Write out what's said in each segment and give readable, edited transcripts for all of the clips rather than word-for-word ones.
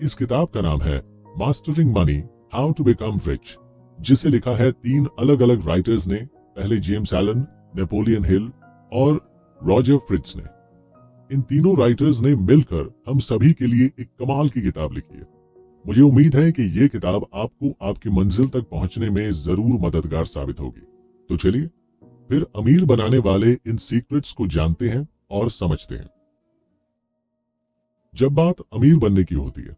इस किताब का नाम है mastering money, how to become rich, जिसे लिखा है 3 अलग अलग राइटर्स ने, पहले जेम्स एलन, नेपोलियन हिल और रॉजर फ्रिट्ज ने। इन तीनों राइटर्स ने मिलकर हम सभी के लिए एक कमाल की किताब लिखी है। मुझे उम्मीद है कि ये किताब आपको आपकी मंजिल तक पहुंचने में जरूर मददगार साबित होगी। तो चलिए फिर अमीर बनाने वाले इन सीक्रेट्स को जानते हैं और समझते हैं। जब बात अमीर बनने की होती है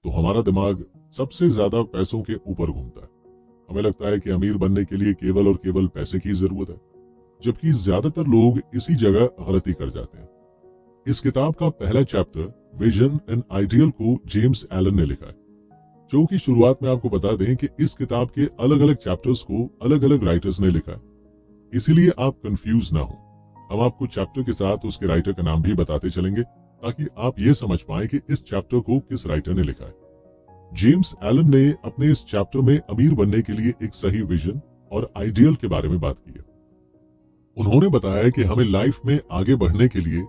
तो हमारा दिमाग सबसे ज्यादा पैसों के ऊपर घूमता है। हमें लगता है कि अमीर बनने के लिए केवल और केवल पैसे की जरूरत है, जबकि ज्यादातर लोग इसी जगह गलती कर जाते हैं। इस किताब का पहला चैप्टर विजन एंड आइडियल को जेम्स एलन ने लिखा है। जो कि शुरुआत में आपको बता दें कि इस किताब के अलग अलग चैप्टर्स को अलग अलग राइटर्स ने लिखा है, इसीलिए आप कंफ्यूज ना हो। हम आपको चैप्टर के साथ उसके राइटर का नाम भी बताते चलेंगे ताकि आप ये समझ पाएं कि इस चैप्टर को किस राइटर ने लिखा है। जेम्स एलन ने अपने इस चैप्टर में अमीर बनने के लिए एक सही विजन और आइडियल के बारे में बात की है। उन्होंने बताया कि हमें लाइफ में आगे बढ़ने के लिए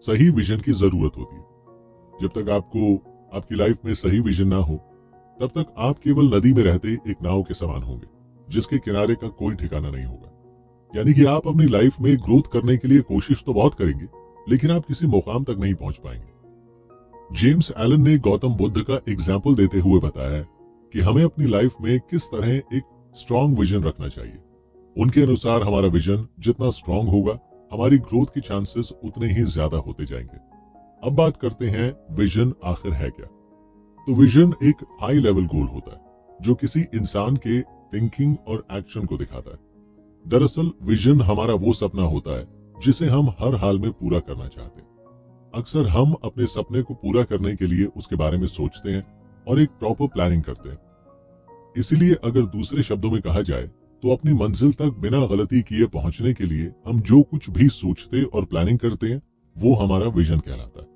सही विजन की जरूरत होती है। जब तक आपको आपकी लाइफ में सही विजन ना हो तब तक आप केवल नदी में रहते एक नाव के समान होंगे, जिसके किनारे का कोई ठिकाना नहीं होगा। यानी कि आप अपनी लाइफ में ग्रोथ करने के लिए कोशिश तो बहुत करेंगे, लेकिन आप किसी मुकाम तक नहीं पहुंच पाएंगे। जेम्स एलन ने गौतम बुद्ध का एग्जाम्पल देते हुए बताया कि हमें अपनी लाइफ में किस तरह एक स्ट्रॉन्ग विजन रखना चाहिए। उनके अनुसार हमारा विजन जितना स्ट्रॉन्ग होगा, हमारी ग्रोथ के चांसेस उतने ही ज्यादा होते जाएंगे। अब बात करते हैं विजन आखिर है क्या। तो विजन एक हाई लेवल गोल होता है जो किसी इंसान के थिंकिंग और एक्शन को दिखाता है। दरअसल विजन हमारा वो सपना होता है जिसे हम हर हाल में पूरा करना चाहते हैं। अक्सर हम अपने सपने को पूरा करने के लिए उसके बारे में सोचते हैं और एक प्रॉपर प्लानिंग करते हैं। इसीलिए अगर दूसरे शब्दों में कहा जाए तो अपनी मंजिल तक बिना गलती किए पहुंचने के लिए हम जो कुछ भी सोचते और प्लानिंग करते हैं वो हमारा विजन कहलाता है।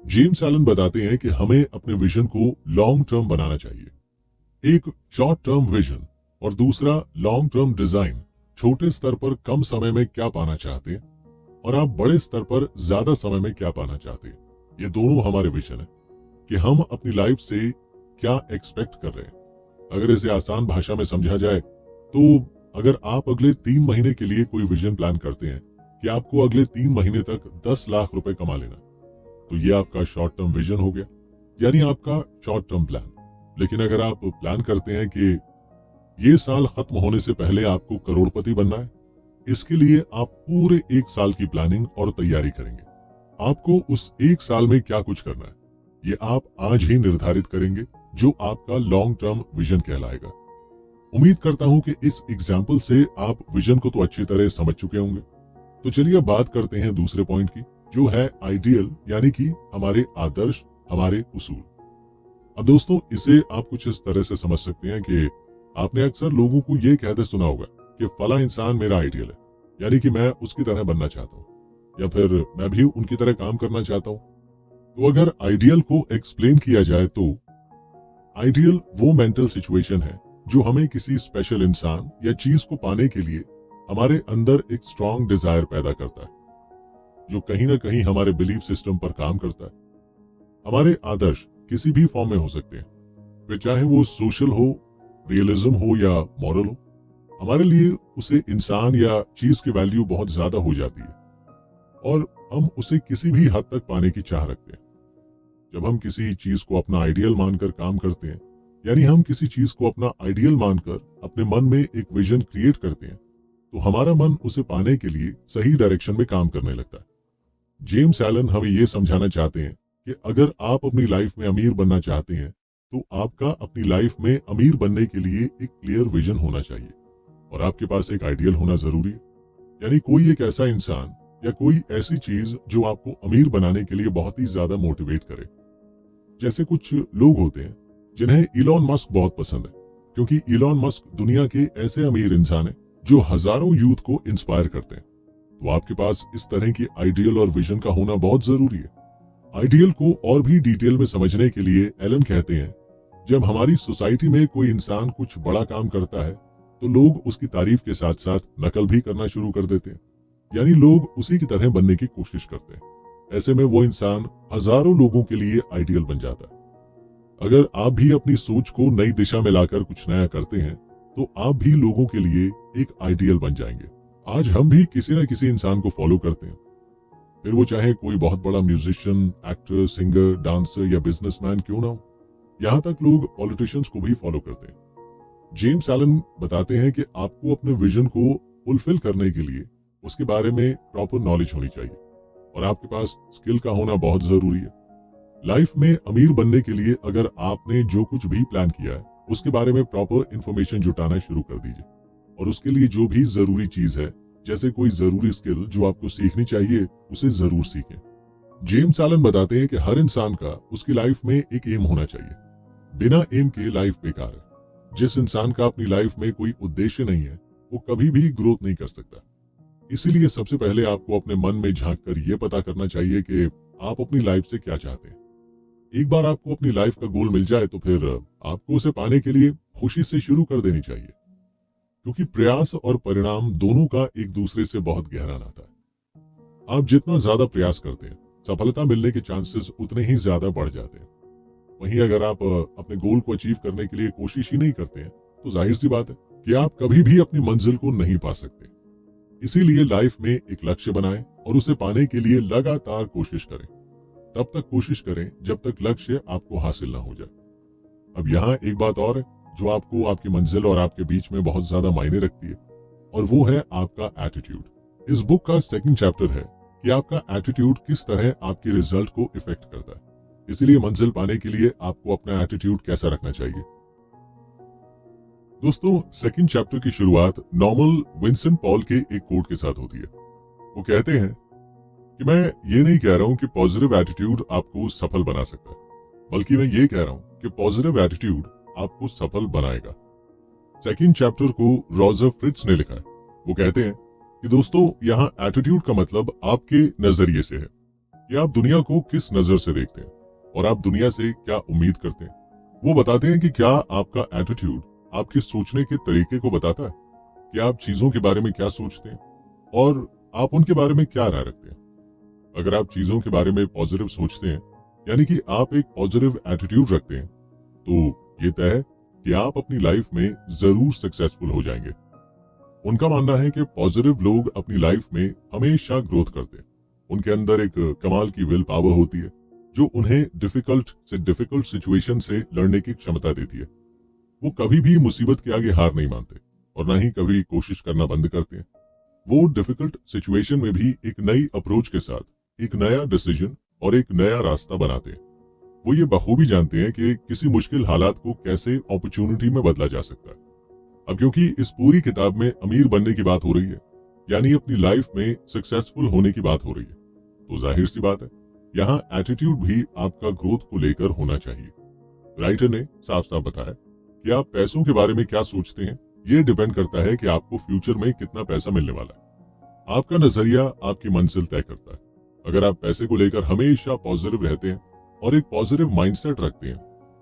जेम्स एलन बताते हैं कि हमें अपने विजन को लॉन्ग टर्म बनाना चाहिए। एक शॉर्ट टर्म विजन और दूसरा लॉन्ग टर्म डिजाइन। छोटे स्तर पर कम समय में क्या पाना चाहते हैं और आप बड़े स्तर पर ज्यादा समय में क्या पाना चाहते हैं, ये दोनों हमारे विजन है कि हम अपनी लाइफ से क्या एक्सपेक्ट कर रहे हैं। अगर इसे आसान भाषा में समझा जाए तो अगर आप अगले 3 महीने के लिए कोई विजन प्लान करते हैं कि आपको अगले 3 महीने तक 10 लाख रुपए कमा लेना, तो ये आपका शॉर्ट टर्म विजन हो गया, यानी आपका शॉर्ट टर्म प्लान। लेकिन अगर आप प्लान करते हैं कि ये साल खत्म होने से पहले आपको करोड़पति बनना है, इसके लिए आप पूरे 1 साल की प्लानिंग और तैयारी करेंगे। आपको उस 1 साल में क्या कुछ करना है ये आप आज ही निर्धारित करेंगे, जो आपका लॉन्ग टर्म विजन कहलाएगा। उम्मीद करता हूं कि इस एग्जाम्पल से आप विजन को तो अच्छी तरह समझ चुके होंगे। तो चलिए बात करते हैं दूसरे पॉइंट की, जो है आइडियल, यानी कि हमारे आदर्श, हमारे उसूल। अब दोस्तों इसे आप कुछ इस तरह से समझ सकते हैं कि आपने अक्सर लोगों को ये कहते सुना होगा कि फला इंसान मेरा आइडियल है, यानी कि मैं उसकी तरह बनना चाहता हूँ या फिर मैं भी उनकी तरह काम करना चाहता हूँ। तो अगर आइडियल को एक्सप्लेन किया जाए तो आइडियल वो मेंटल सिचुएशन है जो हमें किसी स्पेशल इंसान या चीज को पाने के लिए हमारे अंदर एक स्ट्रॉन्ग डिजायर पैदा करता है, जो कहीं ना कहीं हमारे बिलीफ सिस्टम पर काम करता है। हमारे आदर्श किसी भी फॉर्म में हो सकते हैं, फिर चाहे वो सोशल हो, रियलिज्म हो या मॉरल हो। हमारे लिए उसे इंसान या चीज की वैल्यू बहुत ज्यादा हो जाती है और हम उसे किसी भी हद तक पाने की चाह रखते हैं। जब हम किसी चीज को अपना आइडियल मानकर काम करते हैं, यानी हम किसी चीज को अपना आइडियल मानकर अपने मन में एक विजन क्रिएट करते हैं, तो हमारा मन उसे पाने के लिए सही डायरेक्शन में काम करने लगता है। जेम्स एलन हमें ये समझाना चाहते हैं कि अगर आप अपनी लाइफ में अमीर बनना चाहते हैं तो आपका अपनी लाइफ में अमीर बनने के लिए एक क्लियर विजन होना चाहिए और आपके पास एक आइडियल होना जरूरी है। यानी कोई एक ऐसा इंसान या कोई ऐसी चीज जो आपको अमीर बनाने के लिए बहुत ही ज्यादा मोटिवेट करे। जैसे कुछ लोग होते हैं जिन्हें इलॉन मस्क बहुत पसंद है, क्योंकि इलॉन मस्क दुनिया के ऐसे अमीर इंसान है जो हजारों यूथ को इंस्पायर करते हैं। तो आपके पास इस तरह की आइडियल और विजन का होना बहुत जरूरी है। आइडियल को और भी डिटेल में समझने के लिए एलन कहते हैं, जब हमारी सोसाइटी में कोई इंसान कुछ बड़ा काम करता है तो लोग उसकी तारीफ के साथ साथ नकल भी करना शुरू कर देते हैं, यानी लोग उसी की तरह बनने की कोशिश करते हैं। ऐसे में वो इंसान हजारों लोगों के लिए आइडियल बन जाता है। अगर आप भी अपनी सोच को नई दिशा में लाकर कुछ नया करते हैं तो आप भी लोगों के लिए एक आइडियल बन जाएंगे। आज हम भी किसी न किसी इंसान को फॉलो करते हैं, फिर वो चाहे कोई बहुत बड़ा म्यूजिशियन, एक्टर, सिंगर, डांसर या बिजनेसमैन क्यों ना हो। यहाँ तक लोग पॉलिटिशियंस को भी फॉलो करते हैं। जेम्स एलन बताते हैं कि आपको अपने विजन को फुलफिल करने के लिए उसके बारे में प्रॉपर नॉलेज होनी चाहिए और आपके पास स्किल का होना बहुत जरूरी है। लाइफ में अमीर बनने के लिए अगर आपने जो कुछ भी प्लान किया है उसके बारे में प्रॉपर इंफॉर्मेशन जुटाना शुरू कर दीजिए और उसके लिए जो भी जरूरी चीज है, जैसे कोई जरूरी स्किल जो आपको सीखनी चाहिए, उसे जरूर सीखें। जेम्स एलन बताते हैं कि हर इंसान का उसकी लाइफ में एक एम होना चाहिए। बिना एम के लाइफ बेकार है। जिस इंसान का अपनी लाइफ में कोई उद्देश्य नहीं है वो कभी भी ग्रोथ नहीं कर सकता। इसीलिए सबसे पहले आपको अपने मन में झांक कर यह पता करना चाहिए कि आप अपनी लाइफ से क्या चाहते हैं। एक बार आपको अपनी लाइफ का गोल मिल जाए तो फिर आपको उसे पाने के लिए खुशी से शुरू कर देनी चाहिए, क्योंकि प्रयास और परिणाम दोनों का एक दूसरे से बहुत गहरा नाता है। आप जितना ज्यादा प्रयास करते हैं, सफलता मिलने के चांसेस उतने ही ज्यादा बढ़ जाते हैं। वहीं अगर आप अपने गोल को अचीव करने के लिए कोशिश ही नहीं करते हैं तो जाहिर सी बात है कि आप कभी भी अपनी मंजिल को नहीं पा सकते। इसीलिए लाइफ में एक लक्ष्य बनाएं और उसे पाने के लिए लगातार कोशिश करें। तब तक कोशिश करें जब तक लक्ष्य आपको हासिल ना हो जाए। अब यहाँ एक बात और है जो आपको आपकी मंजिल और आपके बीच में बहुत ज्यादा मायने रखती है, और वो है आपका एटीट्यूड। इस बुक का सेकंड चैप्टर है कि आपका एटीट्यूड किस तरह आपके रिजल्ट को इफेक्ट करता है। इसलिए मंजिल पाने के लिए आपको अपना एटीट्यूड कैसा रखना चाहिए। दोस्तों, सेकंड चैप्टर की शुरुआत नॉर्मल विंसेंट पॉल के एक कोट के साथ होती है। वो कहते हैं कि मैं ये नहीं कह रहा हूं कि पॉजिटिव एटीट्यूड आपको सफल बना सकता है, बल्कि मैं ये कह रहा हूं कि पॉजिटिव एटीट्यूड आपको सफल बनाएगा। सेकंड चैप्टर को रॉजर फ्रिट्ज ने लिखा है। वो कहते हैं कि दोस्तों, यहाँ एटीट्यूड का मतलब आपके नजरिए से है कि आप दुनिया को किस नजर से देखते हैं और आप दुनिया से क्या उम्मीद करते हैं। वो बताते हैं कि क्या आपका एटीट्यूड आपके सोचने के तरीके को बताता है कि आप चीजों के बारे में क्या सोचते हैं और आप उनके बारे में क्या राय रखते हैं। अगर आप चीजों के बारे में पॉजिटिव सोचते हैं, यानी कि आप एक पॉजिटिव एटीट्यूड रखते हैं, तो ये तय है कि आप अपनी लाइफ में जरूर सक्सेसफुल हो जाएंगे। उनका मानना है कि पॉजिटिव लोग अपनी लाइफ में हमेशा ग्रोथ करते हैं। उनके अंदर एक कमाल की विल पावर होती है जो उन्हें डिफिकल्ट सिचुएशन से लड़ने की क्षमता देती है। वो कभी भी मुसीबत के आगे हार नहीं मानते और ना ही कभी कोशिश करना बंद करते हैं। वो डिफिकल्ट सिचुएशन में भी एक नई अप्रोच के साथ एक नया डिसीजन और एक नया रास्ता बनाते हैं। वो ये बखूबी जानते हैं कि किसी मुश्किल हालात को कैसे अपॉर्चुनिटी में बदला जा सकता है। अब क्योंकि इस पूरी किताब में अमीर बनने की बात हो रही है, यानी अपनी लाइफ में सक्सेसफुल होने की बात हो रही है, तो जाहिर सी बात है यहाँ एटीट्यूड भी आपका ग्रोथ को लेकर होना चाहिए। राइटर ने साफ साफ बताया कि आप पैसों के बारे में क्या सोचते हैं, ये डिपेंड करता है कि आपको फ्यूचर में कितना पैसा मिलने वाला है। आपका नजरिया आपकी मंजिल तय करता है। अगर आप पैसे को लेकर हमेशा पॉजिटिव रहते हैं और एक पॉजिटिव माइंडसेट रखते हैं,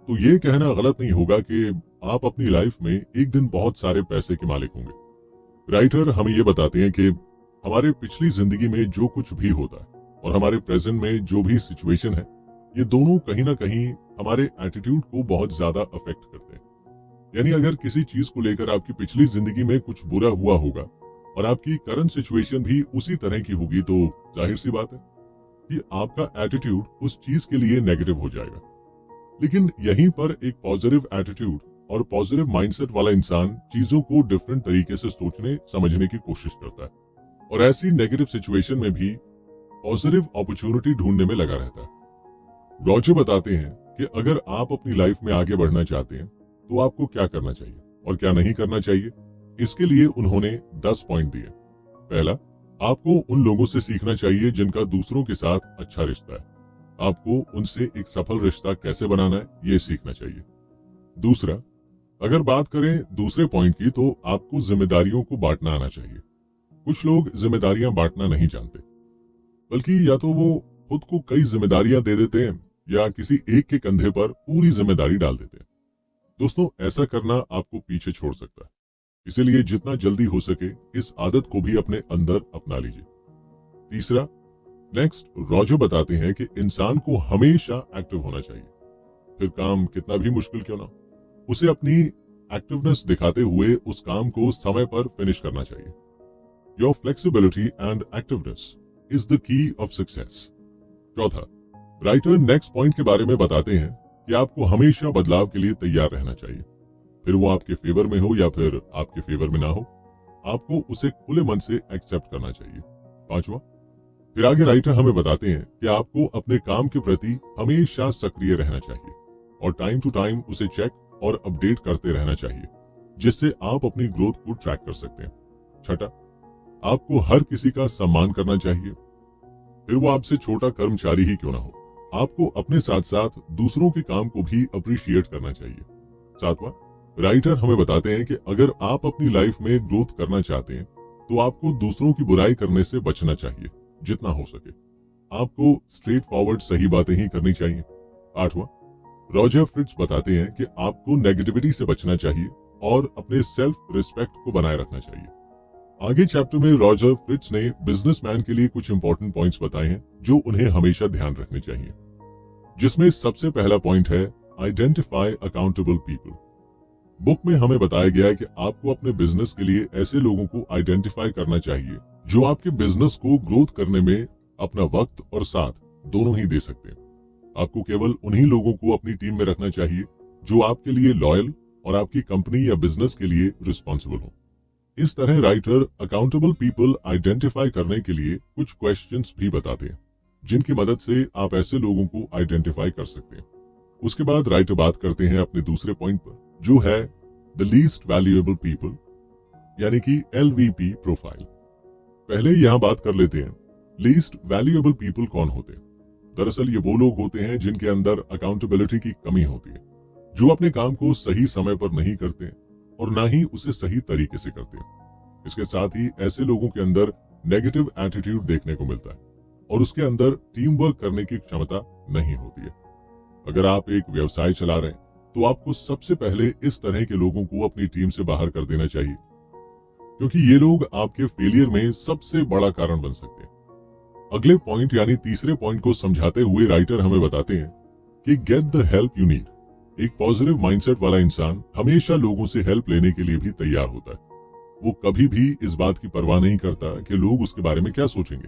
तो ये कहना गलत नहीं होगा कि आप अपनी लाइफ में एक दिन बहुत सारे पैसे के मालिक होंगे। राइटर हमें ये बताते हैं कि हमारे पिछली जिंदगी में जो कुछ भी होता है और हमारे प्रेजेंट में जो भी सिचुएशन है, ये दोनों कहीं ना कहीं हमारे एटीट्यूड को बहुत ज्यादा अफेक्ट करते हैं। यानी अगर किसी चीज को लेकर आपकी पिछली जिंदगी में कुछ बुरा हुआ होगा और आपकी करंट सिचुएशन भी उसी तरह की होगी, तो जाहिर सी बात है कि आपका एटीट्यूड उस चीज के लिए नेगेटिव हो जाएगा। लेकिन यहीं पर एक पॉजिटिव एटीट्यूड और पॉजिटिव माइंडसेट वाला इंसान चीजों को डिफरेंट तरीके से सोचने समझने की कोशिश करता है और ऐसी नेगेटिव सिचुएशन में भी पॉजिटिव अपॉर्चुनिटी ढूंढने में लगा रहता है। रॉजर बताते हैं कि अगर आप अपनी लाइफ में आगे बढ़ना चाहते हैं तो आपको क्या करना चाहिए और क्या नहीं करना चाहिए। इसके लिए उन्होंने 10 पॉइंट दिए। पहला, आपको उन लोगों से सीखना चाहिए जिनका दूसरों के साथ अच्छा रिश्ता है। आपको उनसे एक सफल रिश्ता कैसे बनाना है, ये सीखना चाहिए। दूसरा, अगर बात करें दूसरे पॉइंट की, तो आपको जिम्मेदारियों को बांटना आना चाहिए। कुछ लोग जिम्मेदारियां बांटना नहीं जानते, बल्कि या तो वो खुद को कई जिम्मेदारियां दे देते हैं या किसी एक के कंधे पर पूरी जिम्मेदारी डाल देते हैं। दोस्तों, ऐसा करना आपको पीछे छोड़ सकता है। इसीलिए जितना जल्दी हो सके इस आदत को भी अपने अंदर अपना लीजिए। तीसरा, नेक्स्ट, रॉजर बताते हैं कि इंसान को हमेशा एक्टिव होना चाहिए। फिर काम कितना भी मुश्किल क्यों ना, उसे अपनी एक्टिवनेस दिखाते हुए उस काम को समय पर फिनिश करना चाहिए। Your flexibility and activeness is the key of success. चौथा, राइटर नेक्स्ट पॉइंट के बारे में बताते हैं कि आपको हमेशा बदलाव के लिए तैयार रहना चाहिए, फिर वो आपके फेवर में हो या फिर आपके फेवर में ना हो, आपको उसे खुले मन से एक्सेप्ट करना चाहिए। पांचवा, फिर आगे राइटर हमें बताते हैं कि आपको अपने काम के प्रति हमेशा सक्रिय रहना चाहिए और टाइम टू टाइम उसे चेक और अपडेट करते रहना चाहिए, जिससे आप अपनी ग्रोथ को ट्रैक कर सकते हैं। छठा, आपको हर किसी का सम्मान करना चाहिए, फिर वो आपसे छोटा कर्मचारी ही क्यों ना हो। आपको अपने साथ साथ दूसरों के काम को भी अप्रिशिएट करना चाहिए। सातवां, राइटर हमें बताते हैं कि अगर आप अपनी लाइफ में ग्रोथ करना चाहते हैं तो आपको दूसरों की बुराई करने से बचना चाहिए जितना हो सके। आपको स्ट्रेट फॉरवर्ड सही बातें ही करनी चाहिए। आठवां, रॉजर फ्रिट्ज बताते हैं कि आपको नेगेटिविटी से बचना चाहिए और अपने सेल्फ रिस्पेक्ट को बनाए रखना चाहिए। आगे चैप्टर में रॉजर फ्रिट्ज ने बिजनेसमैन के लिए कुछ इंपॉर्टेंट पॉइंट्स बताए हैं जो उन्हें हमेशा ध्यान रखने चाहिए, जिसमें सबसे पहला पॉइंट है आइडेंटिफाई अकाउंटेबल पीपल। बुक में हमें बताया गया है कि आपको अपने बिजनेस के लिए ऐसे लोगों को आइडेंटिफाई करना चाहिए जो आपके बिजनेस को ग्रोथ करने में अपना वक्त और साथ दोनों ही दे सकते हैं। आपको केवल उन्हीं लोगों को अपनी टीम में रखना चाहिए जो आपके लिए लॉयल और आपकी कंपनी या बिजनेस के लिए रिस्पॉन्सिबल हो। इस तरह राइटर अकाउंटेबल पीपल आइडेंटिफाई करने के लिए कुछ क्वेश्चंस भी बताते हैं जिनकी मदद से आप ऐसे लोगों को आइडेंटिफाई कर सकते हैं। उसके बाद राइटर बात करते हैं अपने दूसरे पॉइंट पर, जो है द लीस्ट वैल्यूएबल पीपल, यानी कि LVP प्रोफाइल। पहले यहाँ बात कर लेते हैं लीस्ट वैल्यूएबल पीपल कौन होते हैं। दरअसल ये वो लोग होते हैं जिनके अंदर अकाउंटेबिलिटी की कमी होती है, जो अपने काम को सही समय पर नहीं करते और ना ही उसे सही तरीके से करते हैं। इसके साथ ही ऐसे लोगों के अंदर नेगेटिव एटीट्यूड देखने को मिलता है और उसके अंदर टीम वर्क करने की क्षमता नहीं होती है। अगर आप एक व्यवसाय चला रहे हैं तो आपको सबसे पहले इस तरह के लोगों को अपनी टीम से बाहर कर देना चाहिए, क्योंकि ये लोग आपके फेलियर में सबसे बड़ा कारण बन सकते हैं। अगले पॉइंट यानी तीसरे पॉइंट को समझाते हुए राइटर हमें बताते हैं कि get the help you need. एक पॉजिटिव माइंडसेट वाला इंसान हमेशा लोगों से हेल्प लेने के लिए भी तैयार होता है। वो कभी भी इस बात की परवाह नहीं करता कि लोग उसके बारे में क्या सोचेंगे,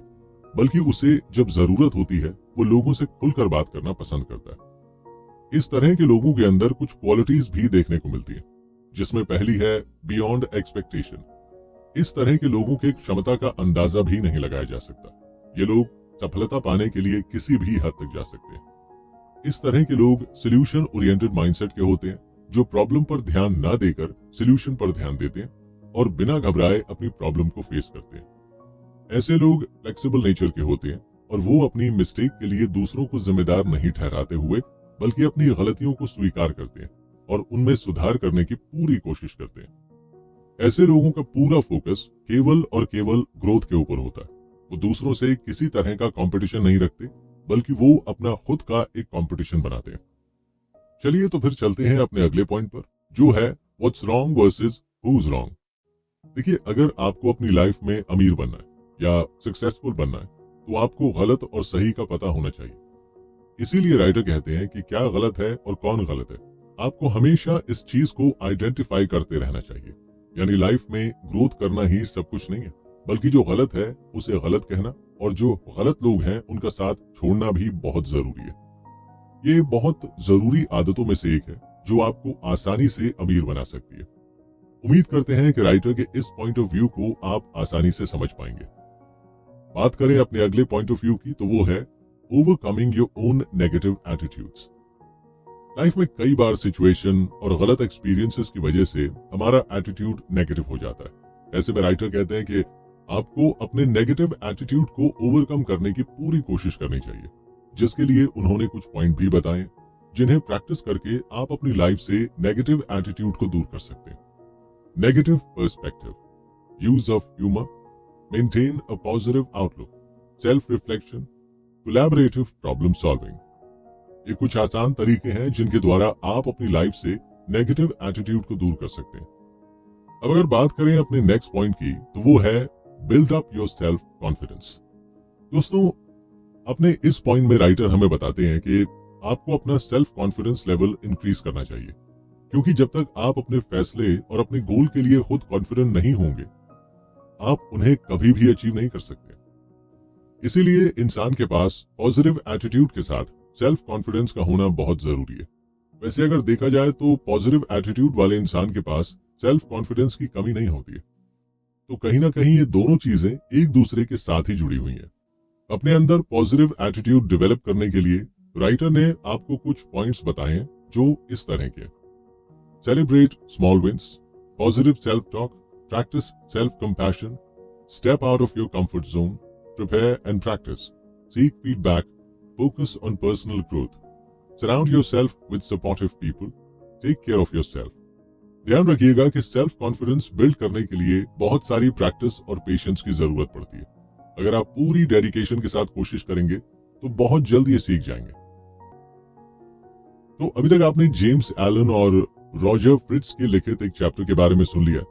बल्कि उसे जब जरूरत होती है वो लोगों से खुलकर बात करना पसंद करता है। इस तरह के लोगों के अंदर कुछ क्वालिटीज भी देखने को मिलती है, जिसमें पहली है बियॉन्ड एक्सपेक्टेशन। इस तरह के लोगों की क्षमता का अंदाजा भी नहीं लगाया जा सकता। ये लोग सफलता पाने के लिए किसी भी हद तक जा सकते हैं। इस तरह के लोग सोल्यूशन ओरिएंटेड माइंडसेट के होते हैं, जो प्रॉब्लम पर ध्यान न देकर सोल्यूशन पर ध्यान देते हैं और बिना घबराए अपनी प्रॉब्लम को फेस करते हैं। ऐसे लोग फ्लेक्सिबल नेचर के होते हैं और वो अपनी मिस्टेक के लिए दूसरों को जिम्मेदार नहीं ठहराते हुए बल्कि अपनी गलतियों को स्वीकार करते हैं और उनमें सुधार करने की पूरी कोशिश करते हैं। ऐसे लोगों का पूरा फोकस केवल और केवल ग्रोथ के ऊपर होता है। वो दूसरों से किसी तरह का कंपटीशन नहीं रखते, बल्कि वो अपना खुद का एक कंपटीशन बनाते हैं। चलिए तो फिर चलते हैं अपने अगले पॉइंट पर, जो है what's wrong versus who's wrong. देखिए, अगर आपको अपनी लाइफ में अमीर बनना है या सक्सेसफुल बनना है तो आपको गलत और सही का पता होना चाहिए। इसीलिए राइटर कहते हैं कि क्या गलत है और कौन गलत है। आपको हमेशा इस चीज को आइडेंटिफाई करते रहना चाहिए। यानी लाइफ में ग्रोथ करना ही सब कुछ नहीं है, बल्कि जो गलत है उसे गलत कहना और जो गलत लोग हैं उनका साथ छोड़ना भी बहुत जरूरी है। ये बहुत जरूरी आदतों में से एक है जो आपको आसानी से अमीर बना सकती है। उम्मीद करते हैं कि राइटर के इस पॉइंट ऑफ व्यू को आप आसानी से समझ पाएंगे। बात करें अपने अगले पॉइंट ऑफ व्यू की, तो वो है overcoming your own negative attitudes. Life में कई बार सिचुएशन और गलत एक्सपीरियंसेस की वजह से हमारा एटीट्यूड नेगेटिव हो जाता है। ऐसे में राइटर कहते हैं कि आपको अपने नेगेटिव एटीट्यूड को ओवरकम करने की पूरी कोशिश करनी चाहिए, जिसके लिए उन्होंने कुछ पॉइंट भी बताए जिन्हें प्रैक्टिस करके आप अपनी लाइफ से नेगेटिव एटीट्यूड को दूर कर सकते हैं। Negative perspective, use of humour, maintain a positive outlook, self reflection, collaborative problem solving. ये कुछ आसान तरीके हैं जिनके द्वारा आप अपनी लाइफ से नेगेटिव एटीट्यूड को दूर कर सकते हैं। अब अगर बात करें अपने नेक्स्ट पॉइंट की, तो वो है build up your self confidence. दोस्तों, अपने इस पॉइंट में राइटर हमें बताते हैं कि आपको अपना सेल्फ कॉन्फिडेंस लेवल इंक्रीज करना चाहिए, क्योंकि जब तक आप अपने फैसले और अपने गोल के लिए खुद कॉन्फिडेंट नहीं होंगे, आप उन्हें कभी भी अचीव नहीं कर सकते। इसीलिए इंसान के पास पॉजिटिव एटीट्यूड के साथ सेल्फ कॉन्फिडेंस का होना बहुत जरूरी है। वैसे अगर देखा जाए तो पॉजिटिव एटीट्यूड वाले इंसान के पास सेल्फ कॉन्फिडेंस की कमी नहीं होती है। तो कहीं ना कहीं ये दोनों चीजें एक दूसरे के साथ ही जुड़ी हुई हैं। अपने अंदर पॉजिटिव एटीट्यूड डेवलप करने के लिए राइटर ने आपको कुछ पॉइंट्स बताए हैं जो इस तरह के: celebrate small wins, positive self talk, practice self compassion, step out of your comfort zone, prepare and practice, seek feedback, focus on personal growth, surround yourself with supportive people, take care of yourself. ध्यान रखिएगा कि self confidence build करने के लिए बहुत सारी practice और patience की जरूरत पड़ती है। अगर आप पूरी डेडिकेशन के साथ कोशिश करेंगे तो बहुत जल्द ये सीख जाएंगे। तो अभी तक आपने जेम्स एलन और रॉजर फ्रिट्ज के लिखित एक चैप्टर के बारे में सुन लिया,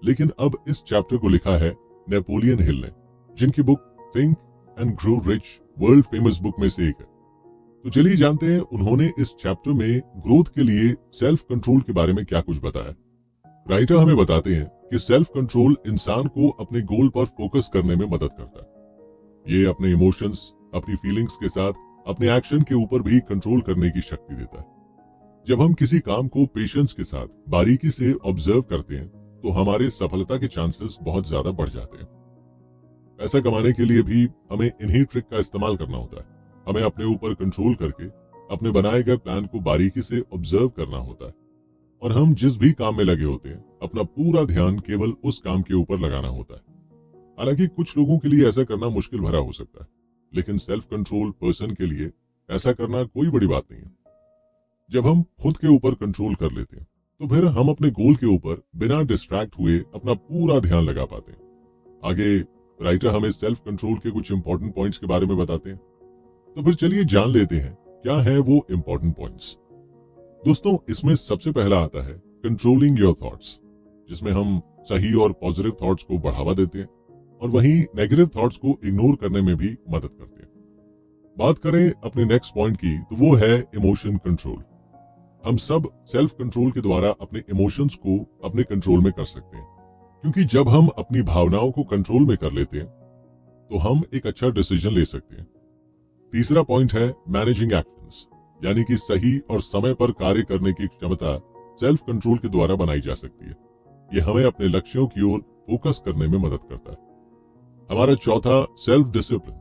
लेकिन अब इस चैप्टर को लिखा है नेपोलियन हिल ने, जिनकी book think and grow rich world famous book में से एक है। तो चलिए जानते हैं उन्होंने इस चैप्टर में ग्रोथ के लिए सेल्फ कंट्रोल के बारे में क्या कुछ बताया। राइटर हमें बताते हैं कि सेल्फ कंट्रोल इंसान को अपने गोल पर फोकस करने में मदद करता है। ये अपने इमोशंस, अपनी फीलिंग्स के साथ अपने एक्शन के ऊपर भी कंट्रोल करने की शक्ति देता है। जब हम किसी काम को पेशेंस के साथ बारीकी से ऑब्जर्व करते हैं तो हमारे सफलता के चांसेस बहुत ज्यादा बढ़ जाते हैं। पैसा कमाने के लिए भी हमें इन्हीं ट्रिक का इस्तेमाल करना होता है। हमें अपने ऊपर कंट्रोल करके अपने बनाए गए प्लान को बारीकी से ऑब्जर्व करना होता है, और हम जिस भी काम में लगे होते हैं अपना पूरा ध्यान केवल उस काम के ऊपर लगाना होता है। हालांकि कुछ लोगों के लिए ऐसा करना मुश्किल भरा हो सकता है, लेकिन सेल्फ कंट्रोल पर्सन के लिए ऐसा करना कोई बड़ी बात नहीं है। जब हम खुद के ऊपर कंट्रोल कर लेते हैं तो फिर हम अपने गोल के ऊपर बिना डिस्ट्रैक्ट हुए अपना पूरा ध्यान लगा पाते हैं। आगे राइटर हमें सेल्फ कंट्रोल के कुछ इंपॉर्टेंट पॉइंट्स के बारे में बताते हैं। तो फिर चलिए जान लेते हैं क्या है वो इंपॉर्टेंट पॉइंट्स। दोस्तों, इसमें सबसे पहला आता है कंट्रोलिंग योर थॉट्स, जिसमें हम सही और पॉजिटिव थॉट्स को बढ़ावा देते हैं और वहीं नेगेटिव थॉट्स को इग्नोर करने में भी मदद करते हैं। बात करें अपने नेक्स्ट पॉइंट की तो वो है इमोशन कंट्रोल। हम सब सेल्फ कंट्रोल के द्वारा अपने इमोशंस को अपने कंट्रोल में कर सकते हैं, क्योंकि जब हम अपनी भावनाओं को कंट्रोल में कर लेते हैं तो हम एक अच्छा डिसीजन ले सकते हैं। तीसरा पॉइंट है मैनेजिंग एक्शंस, यानी कि सही और समय पर कार्य करने की क्षमता सेल्फ कंट्रोल के द्वारा बनाई जा सकती है। ये हमें अपने लक्ष्यों की ओर फोकस करने में मदद करता है। हमारा चौथा सेल्फ डिसिप्लिन।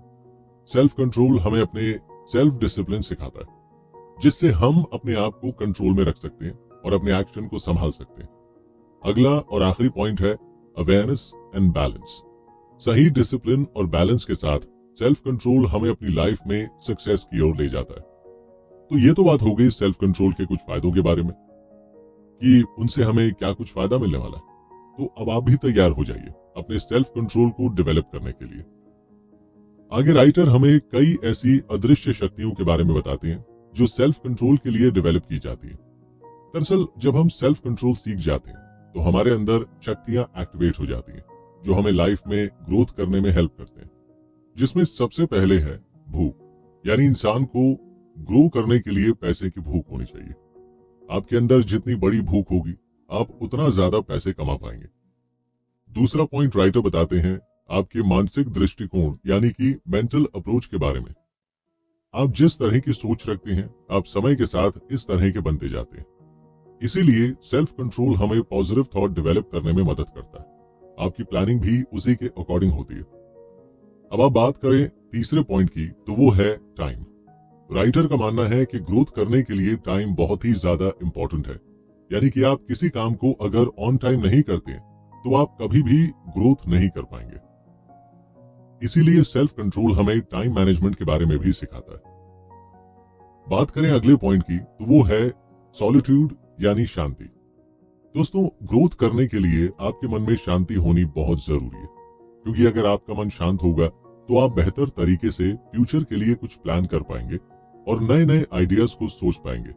सेल्फ कंट्रोल हमें अपने सेल्फ डिसिप्लिन सिखाता है, जिससे हम अपने आप को कंट्रोल में रख सकते हैं और अपने एक्शन को संभाल सकते हैं। अगला और आखिरी पॉइंट है अवेयरनेस एंड बैलेंस। सही डिसिप्लिन और बैलेंस के साथ सेल्फ कंट्रोल हमें अपनी लाइफ में सक्सेस की ओर ले जाता है। तो ये तो बात हो गई सेल्फ कंट्रोल के कुछ फायदों के बारे में कि उनसे हमें क्या कुछ फायदा मिलने वाला है। तो अब आप भी तैयार हो जाइए अपने सेल्फ कंट्रोल को डेवलप करने के लिए। आगे राइटर हमें कई ऐसी अदृश्य शक्तियों के बारे में बताते हैं जो सेल्फ कंट्रोल के लिए डेवलप की जाती है। दरअसल जब हम सेल्फ कंट्रोल सीख जाते हैं तो हमारे अंदर शक्तियां एक्टिवेट हो जाती हैं, जो हमें लाइफ में ग्रोथ करने में हेल्प करते हैं। जिसमें सबसे पहले है भूख, यानी इंसान को ग्रो करने के लिए पैसे की भूख होनी चाहिए। आपके अंदर जितनी बड़ी भूख होगी आप उतना ज्यादा पैसे कमा पाएंगे। दूसरा पॉइंट राइटर बताते हैं आपके मानसिक दृष्टिकोण यानी कि मेंटल अप्रोच के बारे में। आप जिस तरह की सोच रखते हैं आप समय के साथ इस तरह के बनते जाते हैं। इसीलिए सेल्फ कंट्रोल हमें पॉजिटिव थॉट डेवलप करने में मदद करता है। आपकी प्लानिंग भी उसी के अकॉर्डिंग होती है। अब आप बात करें तीसरे पॉइंट की तो वो है टाइम। राइटर का मानना है कि ग्रोथ करने के लिए टाइम बहुत ही ज्यादा इंपॉर्टेंट है, यानी कि आप किसी काम को अगर ऑन टाइम नहीं करते तो आप कभी भी ग्रोथ नहीं कर पाएंगे। इसीलिए सेल्फ कंट्रोल हमें टाइम मैनेजमेंट के बारे में भी सिखाता है। बात करें अगले पॉइंट की तो वो है सॉलिट्यूड यानी शांति। दोस्तों, ग्रोथ करने के लिए आपके मन में शांति होनी बहुत जरूरी है, क्योंकि अगर आपका मन शांत होगा तो आप बेहतर तरीके से फ्यूचर के लिए कुछ प्लान कर पाएंगे और नए नए आइडियाज को सोच पाएंगे।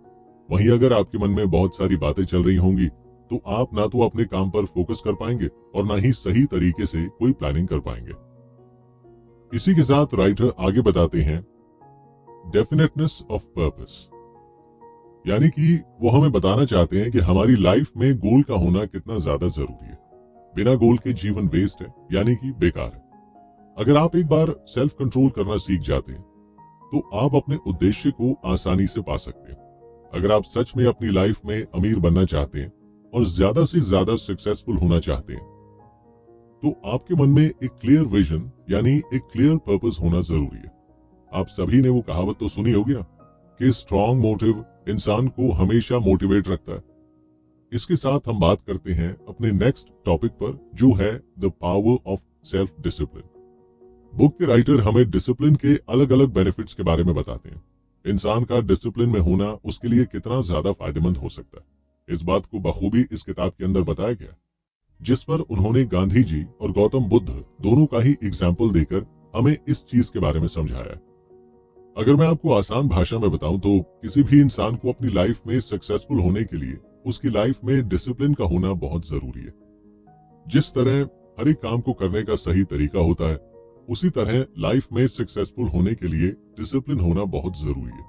वहीं अगर आपके मन में बहुत सारी बातें चल रही होंगी तो आप ना तो अपने काम पर फोकस कर पाएंगे और ना ही सही तरीके से कोई प्लानिंग कर पाएंगे। इसी के साथ राइटर आगे बताते हैं डेफिनेटनेस ऑफ पर्पस, यानी कि वो हमें बताना चाहते हैं कि हमारी लाइफ में गोल का होना कितना ज्यादा जरूरी है। बिना गोल के जीवन वेस्ट है, यानी कि बेकार है। अगर आप एक बार सेल्फ कंट्रोल करना सीख जाते हैं तो आप अपने उद्देश्य को आसानी से पा सकते हैं। अगर आप सच में अपनी लाइफ में अमीर बनना चाहते हैं और ज्यादा से ज्यादा सक्सेसफुल होना चाहते हैं तो आपके मन में एक क्लियर विजन यानी एक क्लियर पर्पस होना जरूरी है। आप सभी ने वो कहावत तो सुनी होगी ना कि स्ट्रॉन्ग मोटिव इंसान को हमेशा मोटिवेट रखता है। इसके साथ हम बात करते हैं अपने नेक्स्ट टॉपिक पर, जो है the power of self discipline. Book के राइटर हमें डिसिप्लिन के अलग अलग बेनिफिट्स के बारे में बताते हैं। इंसान का डिसिप्लिन में होना उसके लिए कितना ज्यादा फायदेमंद हो सकता है, इस बात को बखूबी इस किताब के अंदर बताया गया, जिस पर उन्होंने गांधी जी और गौतम बुद्ध दोनों का ही एग्जाम्पल देकर हमें इस चीज के बारे में समझाया है। अगर मैं आपको आसान भाषा में बताऊं तो किसी भी इंसान को अपनी लाइफ में सक्सेसफुल होने के लिए उसकी लाइफ में डिसिप्लिन का होना बहुत जरूरी है। जिस तरह हर एक काम को करने का सही तरीका होता है, उसी तरह लाइफ में सक्सेसफुल होने के लिए डिसिप्लिन होना बहुत जरूरी है।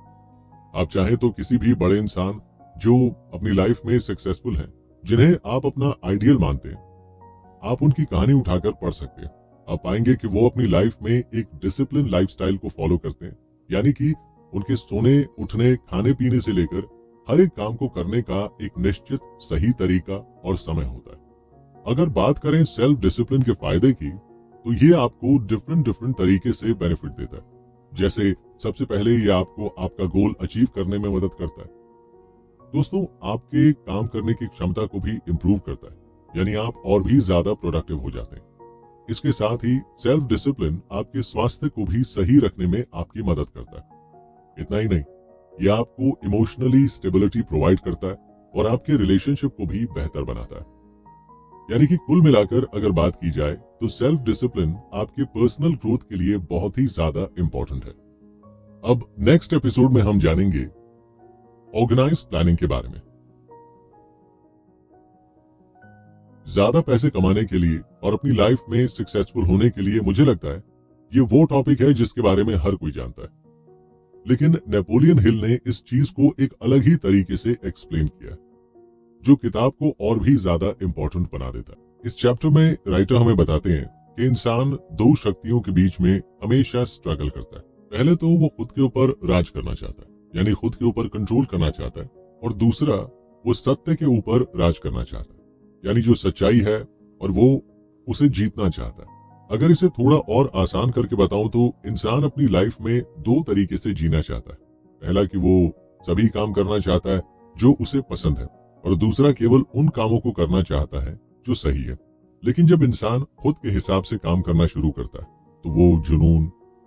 आप चाहें तो किसी भी बड़े इंसान जो अपनी लाइफ में सक्सेसफुल हैं, जिन्हें आप अपना आइडियल मानते हैं, आप उनकी कहानी उठाकर पढ़ सकते हैं। आप पाएंगे कि वो अपनी लाइफ में एक डिसिप्लिन लाइफस्टाइल को फॉलो करते हैं, यानी कि उनके सोने, उठने, खाने पीने से लेकर हर एक काम को करने का एक निश्चित सही तरीका और समय होता है। अगर बात करें सेल्फ डिसिप्लिन के फायदे की, तो ये आपको डिफरेंट तरीके से बेनिफिट देता है। जैसे सबसे पहले ये आपको आपका गोल अचीव करने में मदद करता है। दोस्तों, आपके काम करने की क्षमता को भी इम्प्रूव करता है, यानी आप और भी ज्यादा प्रोडक्टिव हो जाते हैं। इसके साथ ही सेल्फ डिसिप्लिन आपके स्वास्थ्य को भी सही रखने में आपकी मदद करता है। इतना ही नहीं, यह आपको इमोशनली स्टेबिलिटी प्रोवाइड करता है और आपके रिलेशनशिप को भी बेहतर बनाता है। यानी कि कुल मिलाकर अगर बात की जाए तो सेल्फ डिसिप्लिन आपके पर्सनल ग्रोथ के लिए बहुत ही ज्यादा इंपॉर्टेंट है। अब नेक्स्ट एपिसोड में हम जानेंगे ऑर्गेनाइज्ड प्लानिंग के बारे में। ज्यादा पैसे कमाने के लिए और अपनी लाइफ में सक्सेसफुल होने के लिए मुझे लगता है ये वो टॉपिक है जिसके बारे में हर कोई जानता है, लेकिन नेपोलियन हिल ने इस चीज को एक अलग ही तरीके से एक्सप्लेन किया, जो किताब को और भी ज्यादा इंपॉर्टेंट बना देता है। इस चैप्टर में राइटर हमें बताते हैं कि इंसान दो शक्तियों के बीच में हमेशा स्ट्रगल करता है। पहले तो वो खुद के ऊपर राज करना चाहता है, यानी खुद के ऊपर कंट्रोल करना चाहता है, और दूसरा वो सत्य के ऊपर राज करना चाहता है, यानी जो सच्चाई है और वो उसे जीतना चाहता है। अगर इसे थोड़ा और आसान करके बताऊं तो इंसान अपनी लाइफ में दो तरीके से जीना चाहता है। पहला कि वो सभी काम करना चाहता है जो उसे पसंद है, और दूसरा केवल उन कामों को करना चाहता है जो सही है। लेकिन जब इंसान खुद के हिसाब से काम करना शुरू करता है तो वो जुनून,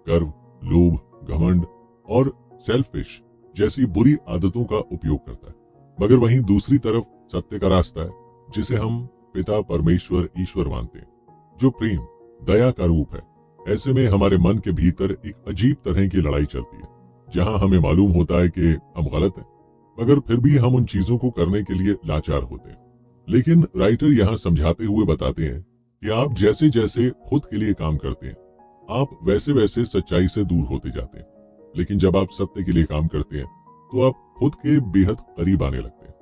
गर्व, लोभ, घमंड और सेल्फिश जैसी बुरी आदतों का उपयोग करता है। मगर वहीं दूसरी तरफ सत्य का रास्ता है, जिसे हम पिता परमेश्वर ईश्वर मानते हैं, जो प्रेम, दया का रूप है। ऐसे में हमारे मन के भीतर एक अजीब तरह की लड़ाई चलती है, जहां हमें मालूम होता है कि हम गलत हैं, मगर फिर भी हम उन चीजों को करने के लिए लाचार होते हैं। लेकिन राइटर यहाँ समझाते हुए बताते हैं कि आप जैसे जैसे खुद के लिए काम करते हैं, आप वैसे वैसे सच्चाई से दूर होते जाते हैं। लेकिन जब आप सत्य के लिए काम करते हैं तो आप खुद के बेहद करीब आने लगते हैं,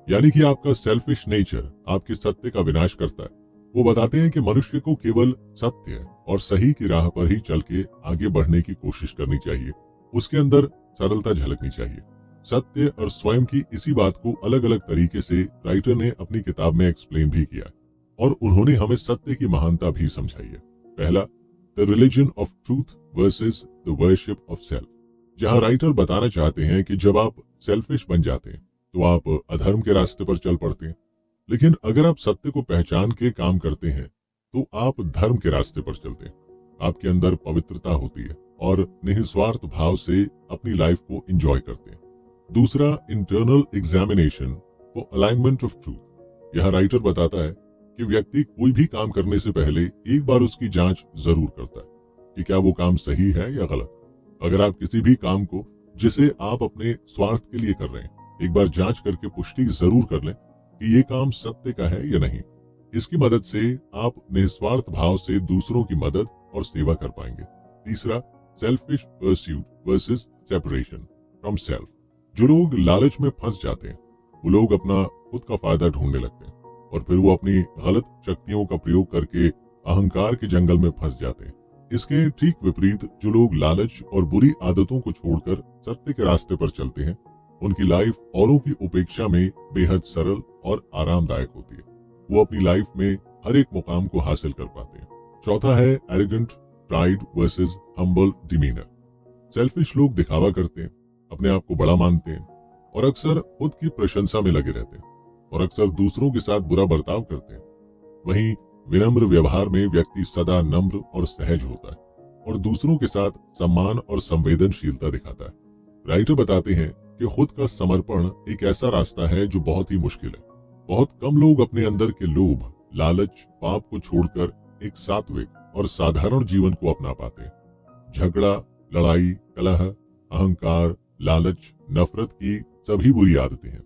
यानी कि आपका सेल्फिश नेचर आपके सत्य का विनाश करता है। वो बताते हैं कि मनुष्य को केवल सत्य और सही की राह पर ही चल के आगे बढ़ने की कोशिश करनी चाहिए। उसके अंदर सरलता झलकनी चाहिए। सत्य और स्वयं की इसी बात को अलग अलग तरीके से राइटर ने अपनी किताब में एक्सप्लेन भी किया, और उन्होंने हमें सत्य की महानता भी समझाई है। पहला, the religion of truth versus the worship of self, जहां राइटर बताना चाहते हैं कि जब आप सेल्फिश बन जाते हैं तो आप अधर्म के रास्ते पर चल पड़ते हैं, लेकिन अगर आप सत्य को पहचान के काम करते हैं तो आप धर्म के रास्ते पर चलते हैं। आपके अंदर पवित्रता होती है और निस्वार्थ भाव से अपनी लाइफ को एंजॉय करते हैं। दूसरा, internal examination for alignment of truth. यह राइटर बताता है कि व्यक्ति कोई भी काम करने से पहले एक बार उसकी जांच जरूर करता है कि क्या वो काम सही है या गलत। अगर आप किसी भी काम को जिसे आप अपने स्वार्थ के लिए कर रहे हैं, एक बार जांच करके पुष्टि जरूर कर लें कि ये काम सत्य का है या नहीं। इसकी मदद से आप निस्वार्थ भाव से दूसरों की मदद और सेवा कर पाएंगे। तीसरा, selfish pursuit versus separation from self, जो लोग लालच में फंस जाते हैं वो लोग अपना खुद का फायदा ढूंढने लगते हैं और फिर वो अपनी गलत शक्तियों का प्रयोग करके अहंकार के जंगल में फंस जाते हैं। इसके ठीक विपरीत जो लोग लालच और बुरी आदतों को छोड़कर सत्य के रास्ते पर चलते हैं उनकी लाइफ औरों की उपेक्षा में बेहद सरल और आरामदायक होती है। वो अपनी लाइफ में हर एक मुकाम को हासिल कर पाते हैं। चौथा है arrogant pride versus humble demeanour. Selfish लोग दिखावा करते हैं, अपने आप को बड़ा मानते हैं और अक्सर खुद की प्रशंसा में लगे रहते हैं और अक्सर दूसरों के साथ बुरा बर्ताव करते हैं। वहीं विनम्र व्यवहार में व्यक्ति सदा नम्र और सहज होता है और दूसरों के साथ सम्मान और संवेदनशीलता दिखाता है। राइटर बताते हैं कि खुद का समर्पण एक ऐसा रास्ता है जो बहुत ही मुश्किल है। बहुत कम लोग अपने अंदर के लोभ, लालच, पाप को छोड़कर एक सात्विक और साधारण जीवन को अपना पाते हैं। झगड़ा, लड़ाई, कलह, अहंकार, लालच, नफरत की सभी बुरी आदतें हैं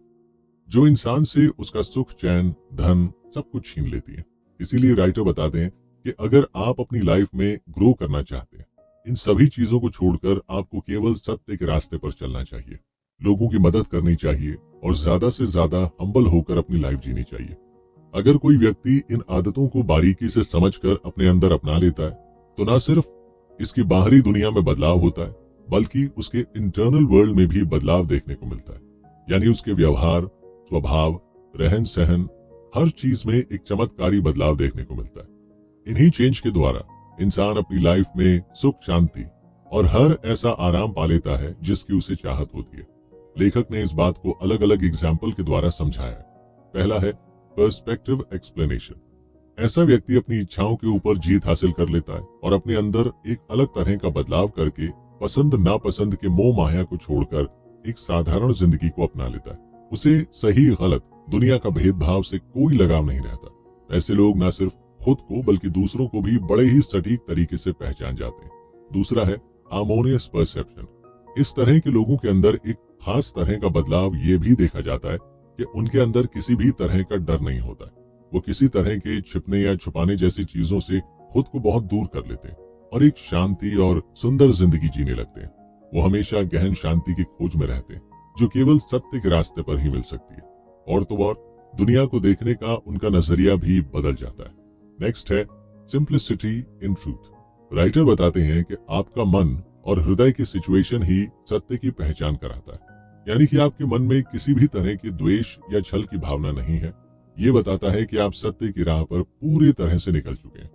जो इंसान से उसका सुख, चैन, धन सब कुछ छीन लेती है। इसीलिए राइटर बताते हैं कि अगर आप अपनी लाइफ में ग्रो करना चाहते हैं इन सभी चीजों को छोड़कर आपको केवल सत्य के रास्ते पर चलना चाहिए, लोगों की मदद करनी चाहिए और ज्यादा से ज्यादा हम्बल होकर अपनी लाइफ जीनी चाहिए। अगर कोई व्यक्ति इन आदतों को बारीकी से समझकर अपने अंदर अपना लेता है तो न सिर्फ इसकी बाहरी दुनिया में बदलाव होता है बल्कि उसके इंटरनल वर्ल्ड में भी बदलाव देखने को मिलता है। यानी उसके व्यवहार, स्वभाव, रहन सहन, हर चीज में एक चमत्कारी बदलाव देखने को मिलता है। इन्हीं चेंज के द्वारा इंसान अपनी लाइफ में सुख, शांति और हर ऐसा आराम पा लेता है जिसकी उसे चाहत होती है। लेखक ने इस बात को अलग अलग एग्जाम्पल के द्वारा समझाया है। पहला है पर्सपेक्टिव एक्सप्लेनेशन। ऐसा व्यक्ति अपनी इच्छाओं के ऊपर जीत हासिल कर लेता है और अपने अंदर एक अलग तरह का बदलाव करके पसंद नापसंद के मोह माया को छोड़कर एक साधारण जिंदगी को अपना लेता है। उसे सही गलत दुनिया का भेदभाव से कोई लगाव नहीं रहता। ऐसे लोग न सिर्फ खुद को बल्कि दूसरों को भी बड़े ही सटीक तरीके से पहचान जाते हैं। दूसरा है हार्मोनियस परसेप्शन। इस तरह के लोगों के अंदर एक खास तरह का बदलाव ये भी देखा जाता है कि उनके अंदर किसी भी तरह का डर नहीं होता है। वो किसी तरह के छिपने या छुपाने जैसी चीजों से खुद को बहुत दूर कर लेते हैं और एक शांति और सुंदर जिंदगी जीने लगते हैं। वो हमेशा गहन शांति की खोज में रहते हैं जो केवल सत्य के रास्ते पर ही मिल सकती है। और तो और दुनिया को देखने का उनका नजरिया भी बदल जाता है। नेक्स्ट है सिंप्लिसिटी इन ट्रूथ। राइटर बताते हैं कि आपका मन और हृदय की सिचुएशन ही सत्य की पहचान कराता है। यानी कि आपके मन में किसी भी तरह की द्वेष या छल की भावना नहीं है। ये बताता है कि आप सत्य की राह पर पूरी तरह से निकल चुके हैं।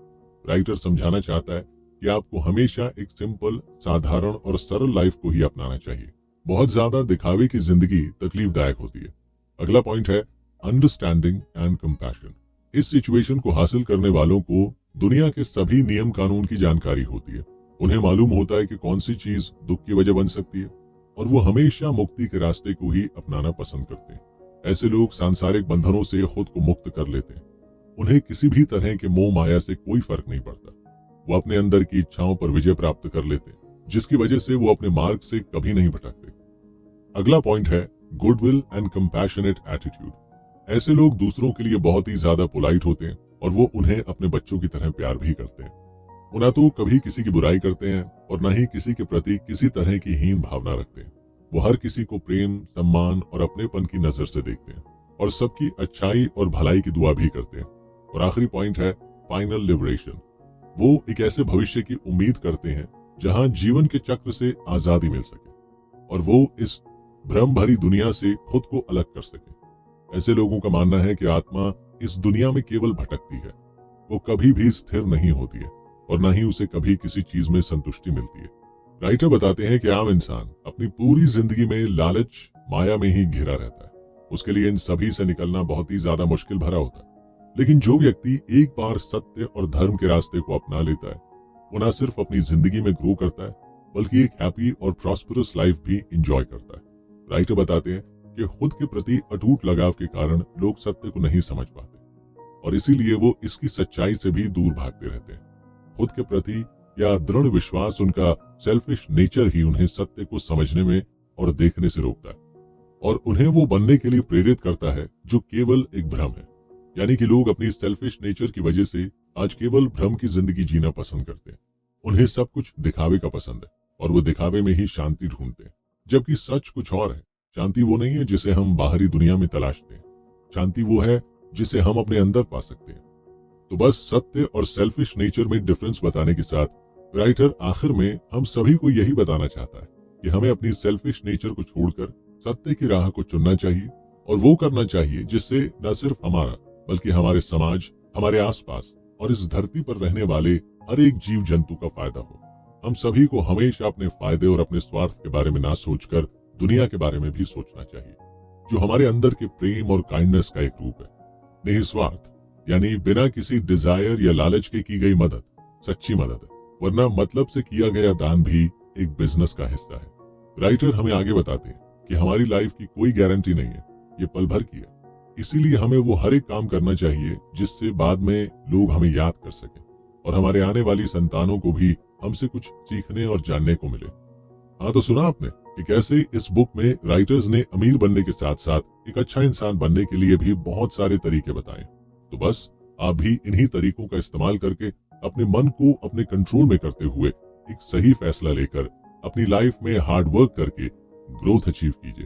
राइटर समझाना चाहता है कि आपको हमेशा एक सिंपल, साधारण और सरल लाइफ को ही अपनाना चाहिए। बहुत ज्यादा दिखावे की जिंदगी तकलीफदायक होती है। अगला पॉइंट है अंडरस्टैंडिंग एंड कंपैशन। इस सिचुएशन को हासिल करने वालों को दुनिया के सभी नियम कानून की जानकारी होती है। उन्हें मालूम होता है कि कौन सी चीज दुख की वजह बन सकती है और वो हमेशा मुक्ति के रास्ते को ही अपनाना पसंद करते हैं। ऐसे लोग सांसारिक बंधनों से खुद को मुक्त कर लेते हैं। उन्हें किसी भी तरह के मोह माया से कोई फर्क नहीं पड़ता। वो अपने अंदर की इच्छाओं पर विजय प्राप्त कर लेते हैं जिसकी वजह से वो अपने मार्ग से कभी नहीं भटकते। अगला पॉइंट है गुडविल एंड कंपैशनेट एटीट्यूड। ऐसे लोग दूसरों के लिए बहुत ही ज्यादा पोलाइट होते हैं और वो उन्हें अपने बच्चों की तरह प्यार भी करते हैं। वो ना तो कभी किसी की बुराई करते हैं और न ही किसी के प्रति किसी तरह की हीन भावना रखते हैं। वो हर किसी को प्रेम, सम्मान और अपनेपन की नजर से देखते हैं और सबकी अच्छाई और भलाई की दुआ भी करते हैं। और आखिरी पॉइंट है फाइनल लिबरेशन। वो एक ऐसे भविष्य की उम्मीद करते हैं जहां जीवन के चक्र से आजादी मिल सके और वो इस भ्रम भरी दुनिया से खुद को अलग कर सके। ऐसे लोगों का मानना है कि आत्मा इस दुनिया में केवल भटकती है, वो कभी भी स्थिर नहीं होती है और न ही उसे कभी किसी चीज में संतुष्टि मिलती है। राइटर बताते हैं कि आम इंसान अपनी पूरी जिंदगी में लालच, माया में ही घिरा रहता है। उसके लिए इन सभी से निकलना बहुत ही ज्यादा मुश्किल भरा होता है। लेकिन जो व्यक्ति एक बार सत्य और धर्म के रास्ते को अपना लेता है वो न सिर्फ अपनी जिंदगी में ग्रो करता है बल्कि एक हैप्पी और प्रॉस्परस लाइफ भी इंजॉय करता है। राइटर बताते हैं कि खुद के प्रति अटूट लगाव के कारण लोग सत्य को नहीं समझ पाते और इसीलिए वो इसकी सच्चाई से भी दूर भागते रहते हैं। खुद के प्रति या दृढ़ विश्वास, उनका सेल्फिश नेचर ही उन्हें सत्य को समझने में और देखने से रोकता है और उन्हें वो बनने के लिए प्रेरित करता है जो केवल एक भ्रम है। यानी कि लोग अपनी सेल्फिश नेचर की वजह से आज केवल भ्रम की जिंदगी जीना पसंद करते हैं। उन्हें सब कुछ दिखावे का पसंद है और वो दिखावे में ही शांति ढूंढते हैं, जबकि सच कुछ और है। शांति वो नहीं है जिसे हम बाहरी दुनिया में तलाशते हैं, शांति वो है जिसे हम अपने अंदर पा सकते हैं। तो बस सत्य और सेल्फिश नेचर में डिफरेंस बताने के साथ राइटर आखिर में हम सभी को यही बताना चाहता है कि हमें अपनी सेल्फिश नेचर को छोड़कर सत्य की राह को चुनना चाहिए, और वो करना चाहिए जिससे न सिर्फ हमारा बल्कि हमारे समाज, हमारे आसपास और इस धरती पर रहने वाले हर एक जीव जंतु का फायदा हो। हम सभी को हमेशा अपने फायदे और अपने स्वार्थ के बारे में ना सोचकर दुनिया के बारे में भी सोचना चाहिए, जो हमारे अंदर के प्रेम और काइंडनेस का एक रूप है। निस्वार्थ यानी बिना किसी डिजायर या लालच के की गई मदद सच्ची मदद है, वरना मतलब से किया गया दान भी एक बिजनेस का हिस्सा है। राइटर हमें आगे बताते हैं कि हमारी लाइफ की कोई गारंटी नहीं है, ये पल भर की है, इसीलिए हमें वो हर एक काम करना चाहिए जिससे बाद में लोग हमें याद कर सकें और हमारे आने वाली संतानों को भी हमसे कुछ सीखने और जानने को मिले। हाँ, तो सुना आपने कि कैसे इस बुक में राइटर्स ने अमीर बनने के साथ साथ एक अच्छा इंसान बनने के लिए भी बहुत सारे तरीके बताए। तो बस आप भी इन्हीं तरीकों का इस्तेमाल करके अपने मन को अपने कंट्रोल में करते हुए एक सही फैसला लेकर अपनी लाइफ में हार्ड वर्क करके ग्रोथ अचीव कीजिए।